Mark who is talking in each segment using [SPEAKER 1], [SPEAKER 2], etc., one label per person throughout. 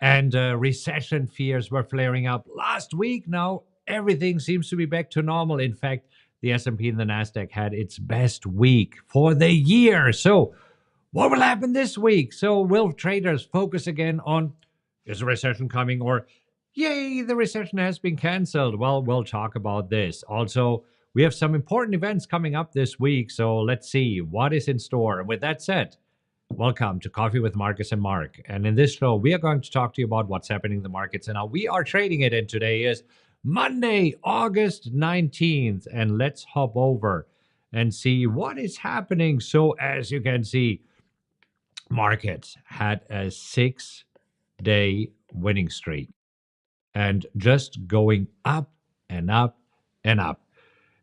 [SPEAKER 1] and recession fears were flaring up last week. Now everything seems to be back to normal. In fact, the S&P and the Nasdaq had its best week for the year. So what will happen this week? So will traders focus again on, is a recession coming, or yay, the recession has been canceled? Well, we'll talk about this. Also, we have some important events coming up this week, so let's see what is in store. With that said, welcome to Coffee with Markus and Mark. And in this show, we are going to talk to you about what's happening in the markets and how we are trading it. And today is Monday, August 19th. And let's hop over and see what is happening. So as you can see, markets had a 6-day winning streak and just going up and up and up.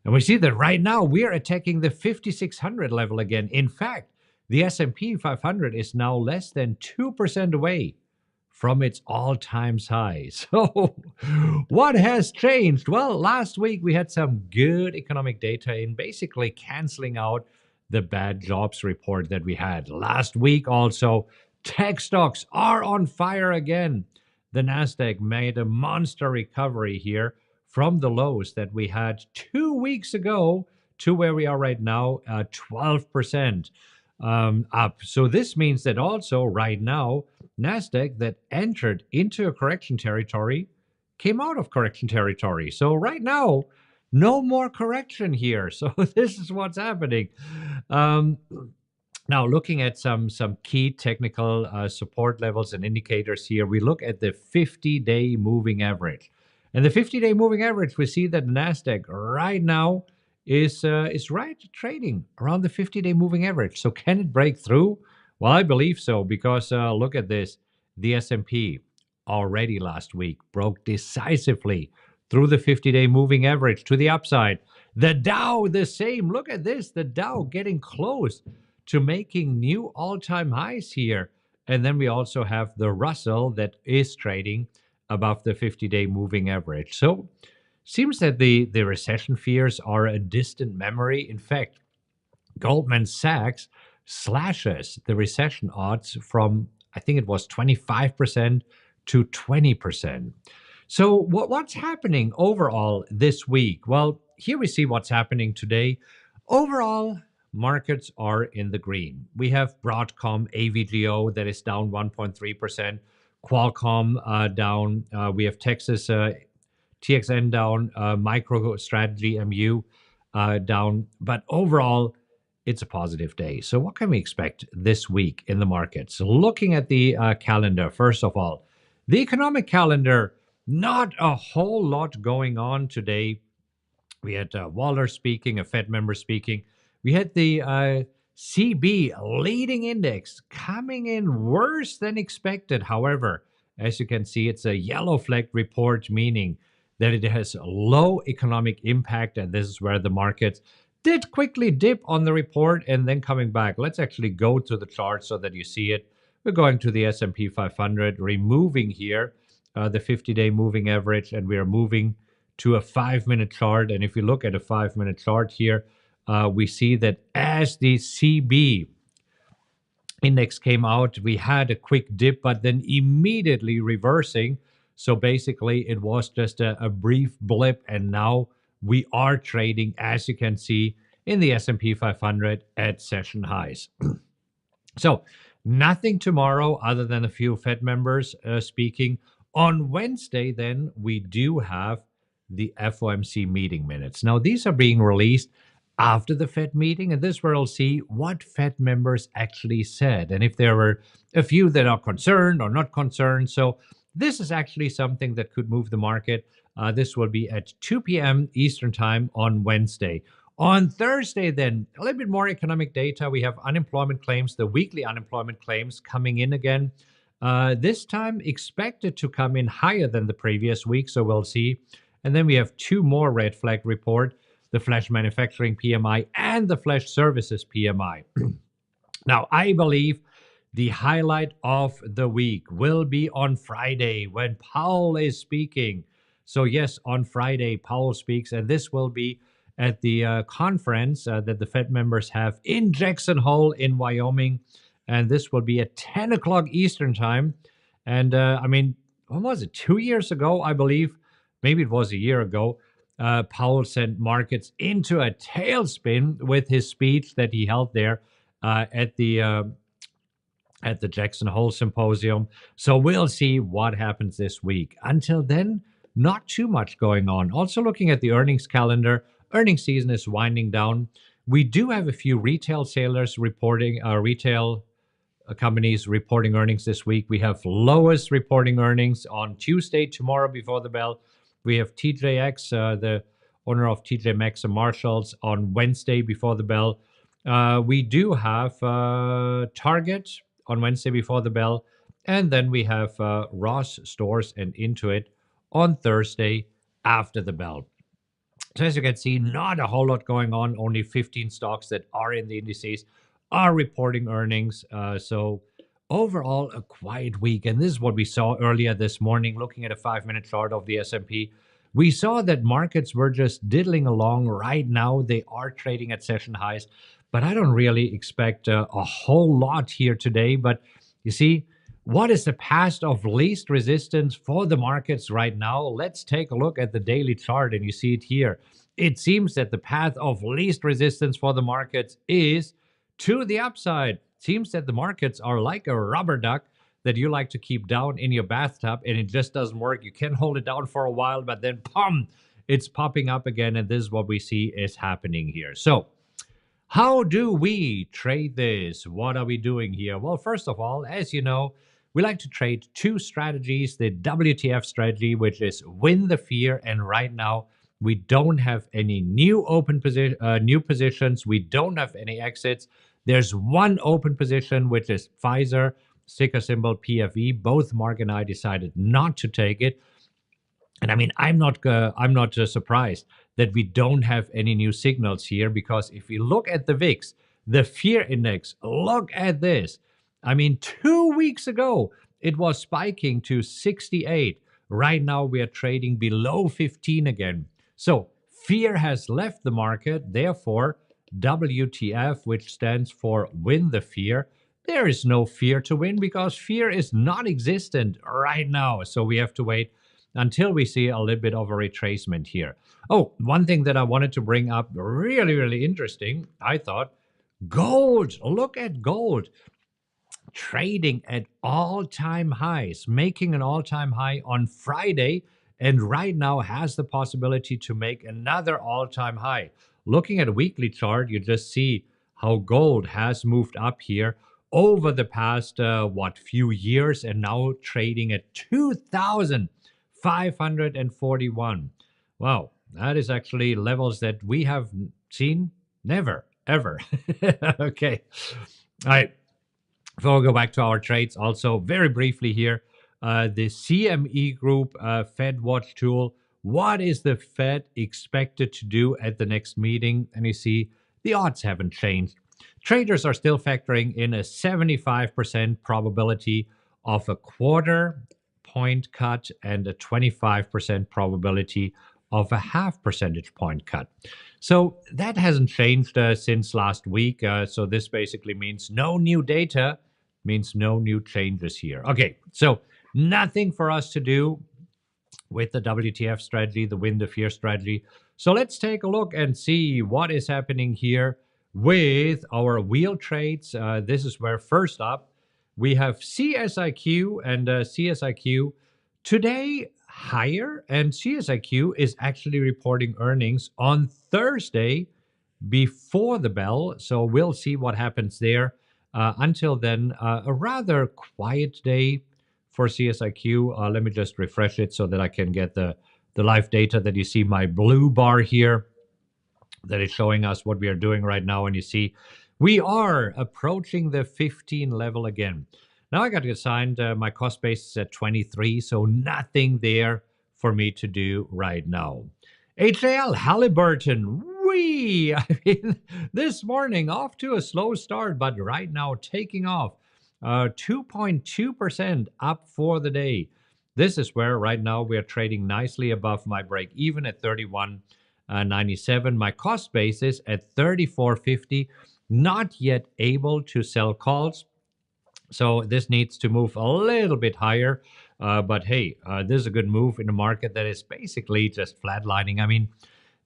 [SPEAKER 1] And we see that right now we are attacking the 5,600 level again. In fact, the S&P 500 is now less than 2% away from its all-time high. So what has changed? Well, last week we had some good economic data in basically canceling out the bad jobs report that we had. Last week also, tech stocks are on fire again. The Nasdaq made a monster recovery here from the lows that we had 2 weeks ago to where we are right now, 12% up. So this means that also right now, Nasdaq that entered into a correction territory came out of correction territory. So right now, no more correction here. So this is what's happening. Now, looking at some key technical support levels and indicators here, we look at the 50-day moving average. And the 50-day moving average, we see that NASDAQ right now is right trading around the 50-day moving average. So can it break through? Well, I believe so, because look at this. The S&P already last week broke decisively through the 50-day moving average to the upside. The Dow, the same. Look at this. The Dow getting close to making new all-time highs here. And then we also have the Russell that is trading above the 50-day moving average. So seems that the recession fears are a distant memory. In fact, Goldman Sachs slashes the recession odds from, I think it was 25% to 20%. So what's happening overall this week? Well, here we see what's happening today. Overall, markets are in the green. We have Broadcom, AVGO that is down 1.3%. Qualcomm down. We have Texas TXN down. MicroStrategy MU down. But overall, it's a positive day. So what can we expect this week in the markets? Looking at the calendar, first of all, the economic calendar, not a whole lot going on today. We had Waller speaking, a Fed member speaking. We had the CB leading index coming in worse than expected. However, as you can see, it's a yellow flag report, meaning that it has low economic impact. And this is where the markets did quickly dip on the report and then coming back. Let's actually go to the chart so that you see it. We're going to the S&P 500, removing here the 50-day moving average, and we are moving to a 5-minute chart. And if you look at a 5-minute chart here, we see that as the CB index came out, we had a quick dip, but then immediately reversing. So basically, it was just a brief blip, and now we are trading, as you can see, in the S&P 500 at session highs. So nothing tomorrow other than a few Fed members speaking. On Wednesday, then, we do have the FOMC meeting minutes. Now, these are being released after the Fed meeting, and this is where I'll see what Fed members actually said, and if there were a few that are concerned or not concerned. So this is actually something that could move the market. This will be at 2 p.m. Eastern time on Wednesday. On Thursday, then, a little bit more economic data. We have unemployment claims, the weekly unemployment claims coming in again. This time expected to come in higher than the previous week, so we'll see. And then we have two more red flag report, the flash manufacturing PMI and the flash services PMI. Now, I believe the highlight of the week will be on Friday when Powell is speaking. So yes, on Friday, Powell speaks, and this will be at the conference that the Fed members have in Jackson Hole in Wyoming. And this will be at 10 o'clock Eastern time. And I mean, when was it? 2 years ago, I believe. Maybe it was a year ago. Powell sent markets into a tailspin with his speech that he held there uh, at the uh, at the Jackson Hole Symposium. So we'll see what happens this week. Until then, not too much going on. Also, looking at the earnings calendar, earnings season is winding down. We do have a few retail sailors reporting, retail companies reporting earnings this week. We have Lowe's reporting earnings on Tuesday, tomorrow before the bell. We have TJX, the owner of TJ Maxx and Marshalls, on Wednesday before the bell. We do have Target on Wednesday before the bell. And then we have Ross Stores and Intuit on Thursday after the bell. So as you can see, not a whole lot going on. Only 15 stocks that are in the indices are reporting earnings. So overall, a quiet week. And this is what we saw earlier this morning, looking at a 5-minute chart of the S&P. We saw that markets were just diddling along. Right now, they are trading at session highs. But I don't really expect a whole lot here today. But you see, what is the path of least resistance for the markets right now? Let's take a look at the daily chart, and you see it here. It seems that the path of least resistance for the markets is to the upside. Seems that the markets are like a rubber duck that you like to keep down in your bathtub, and it just doesn't work. You can hold it down for a while, but then, pum, it's popping up again, and this is what we see is happening here. So, how do we trade this? What are we doing here? Well, first of all, as you know, we like to trade two strategies. The WTF strategy, which is win the fear, and right now we don't have any new new positions. We don't have any exits. There's one open position, which is Pfizer, ticker symbol PFE. Both Mark and I decided not to take it. And I mean, I'm not surprised that we don't have any new signals here, because if you look at the VIX, the fear index, look at this. I mean, 2 weeks ago, it was spiking to 68. Right now, we are trading below 15 again. So fear has left the market. Therefore, WTF, which stands for win the fear, there is no fear to win because fear is non-existent right now. So we have to wait until we see a little bit of a retracement here. Oh, one thing that I wanted to bring up, really, really interesting, I thought, gold. Look at gold trading at all-time highs, making an all-time high on Friday, and right now has the possibility to make another all-time high. Looking at a weekly chart, you just see how gold has moved up here over the past, few years, and now trading at 2,541. Wow, that is actually levels that we have seen never, ever. Okay. All right. Before we go back to our trades, also very briefly here, the CME Group Fed Watch tool. What is the Fed expected to do at the next meeting? And you see the odds haven't changed. Traders are still factoring in a 75% probability of a quarter point cut and a 25% probability of a half percentage point cut. So that hasn't changed since last week. So this basically means no new data, means no new changes here. Okay, so nothing for us to do with the WTF strategy, the win the fear strategy. So let's take a look and see what is happening here with our wheel trades. This is where first up, we have CSIQ, and CSIQ today higher, and CSIQ is actually reporting earnings on Thursday before the bell. So we'll see what happens there. Until then, a rather quiet day for CSIQ. Let me just refresh it so that I can get the live data that you see my blue bar here that is showing us what we are doing right now. And you see we are approaching the 15 level again. Now I got to assign my cost base is at 23, so nothing there for me to do right now. HAL Halliburton, I mean, this morning off to a slow start, but right now taking off 2.2% up for the day. This is where right now we are trading nicely above my break, even at 31.97. My cost basis at 34.50. Not yet able to sell calls. So this needs to move a little bit higher. But hey, this is a good move in a market that is basically just flatlining. I mean,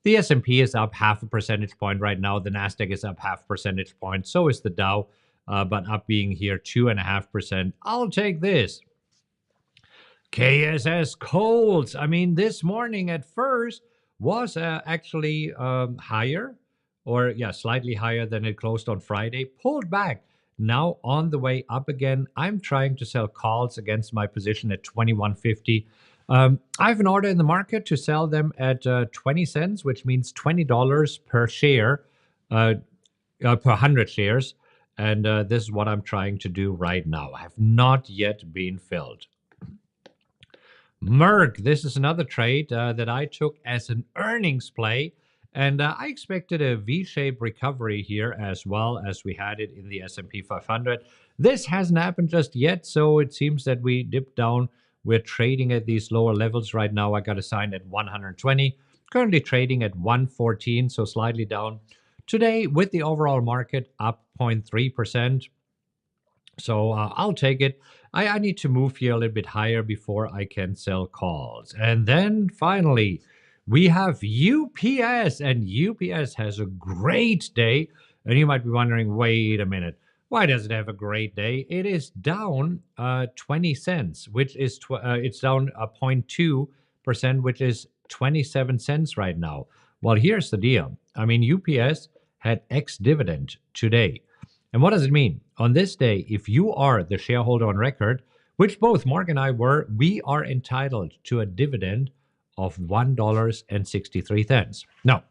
[SPEAKER 1] the S&P is up half a percentage point right now. The Nasdaq is up half percentage point. So is the Dow, but up being here 2.5%. I'll take this. KSS Colts. I mean, this morning at first was actually higher, or yeah, slightly higher than it closed on Friday. Pulled back. Now on the way up again. I'm trying to sell calls against my position at 21.50. I have an order in the market to sell them at 20 cents, which means $20 per share, per 100 shares. And this is what I'm trying to do right now. I have not yet been filled. Merck, this is another trade that I took as an earnings play. And I expected a V-shaped recovery here as well as we had it in the S&P 500. This hasn't happened just yet, so it seems that we dipped down. We're trading at these lower levels right now. I got a sign at 120, currently trading at 114, so slightly down. Today, with the overall market up 0.3%, so I'll take it. I need to move here a little bit higher before I can sell calls. And then finally, we have UPS, and UPS has a great day. And you might be wondering, wait a minute, why does it have a great day? It is down 20 cents, which is it's down 0.2%, which is 27 cents right now. Well, here's the deal. I mean, UPS had ex-dividend today. And what does it mean? On this day, if you are the shareholder on record, which both Mark and I were, we are entitled to a dividend of $1.63. Now,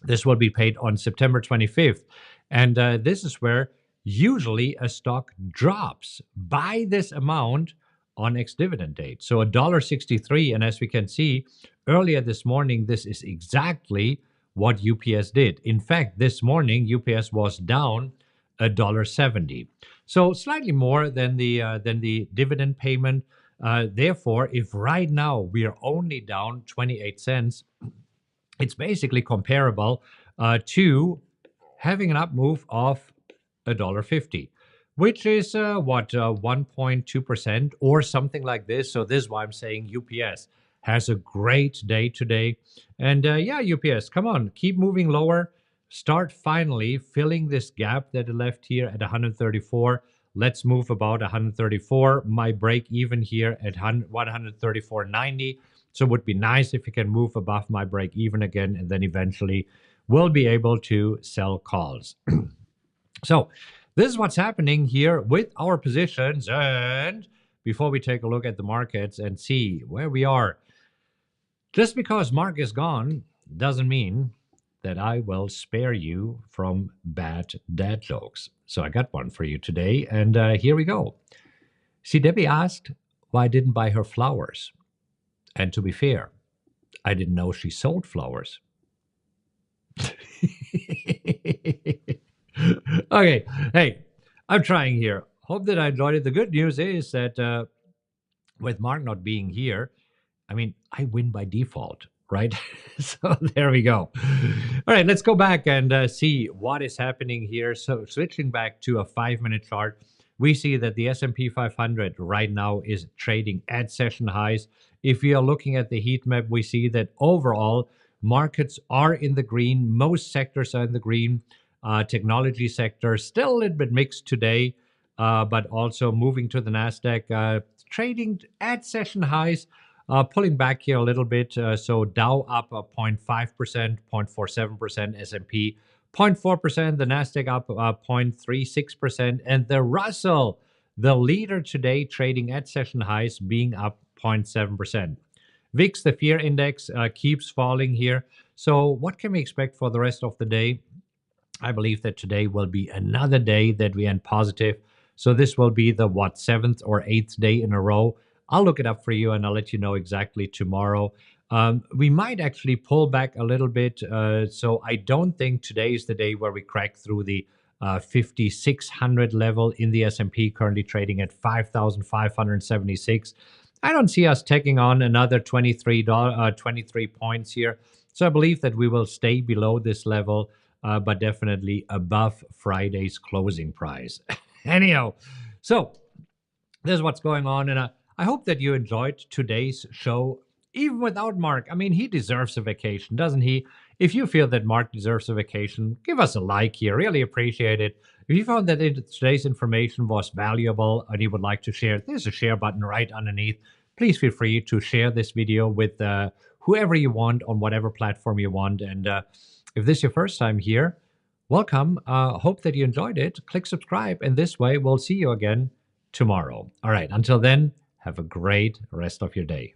[SPEAKER 1] this will be paid on September 25th. And this is where usually a stock drops by this amount on ex-dividend date. So $1.63. And as we can see, earlier this morning, this is exactly what UPS did. In fact, this morning, UPS was down $1.70. So slightly more than the dividend payment. Therefore, if right now we are only down 28 cents, it's basically comparable to having an up move of $1.50, which is 1.2% or something like this. So this is why I'm saying UPS has a great day today. And yeah, UPS, come on, keep moving lower. Start finally filling this gap that it left here at 134. Let's move about 134. My break even here at 134.90. So it would be nice if you can move above my break even again, and then eventually we'll be able to sell calls. So this is what's happening here with our positions. And before we take a look at the markets and see where we are, just because Mark is gone doesn't mean that I will spare you from bad dad jokes. So I got one for you today, and here we go. See, Debbie asked why I didn't buy her flowers. And to be fair, I didn't know she sold flowers. Okay, hey, I'm trying here. Hope that I enjoyed it. The good news is that with Mark not being here, I mean, I win by default, right? So there we go. All right, let's go back and see what is happening here. So switching back to a 5-minute chart, we see that the S&P 500 right now is trading at session highs. If we are looking at the heat map, we see that overall markets are in the green. Most sectors are in the green. Technology sector still a little bit mixed today, but also moving to the Nasdaq, trading at session highs. Pulling back here a little bit, so Dow up 0.5%, 0.47%, S&P 0.4%, the Nasdaq up 0.36%, and the Russell, the leader today, trading at session highs, being up 0.7%. VIX, the fear index, keeps falling here. So what can we expect for the rest of the day? I believe that today will be another day that we end positive. So this will be the, 7th or 8th day in a row. I'll look it up for you and I'll let you know exactly tomorrow. We might actually pull back a little bit. So I don't think today is the day where we crack through the 5,600 level in the S&P, currently trading at 5,576. I don't see us taking on another 23 points here. So I believe that we will stay below this level, but definitely above Friday's closing price. Anyhow, so This is what's going on. And I hope that you enjoyed today's show, even without Mark. I mean, he deserves a vacation, doesn't he? If you feel that Mark deserves a vacation, give us a like here. Really appreciate it. If you found that today's information was valuable and you would like to share, there's a share button right underneath. Please feel free to share this video with whoever you want on whatever platform you want. And if this is your first time here, welcome. Hope that you enjoyed it. Click subscribe. And this way, we'll see you again tomorrow. All right. Until then, have a great rest of your day.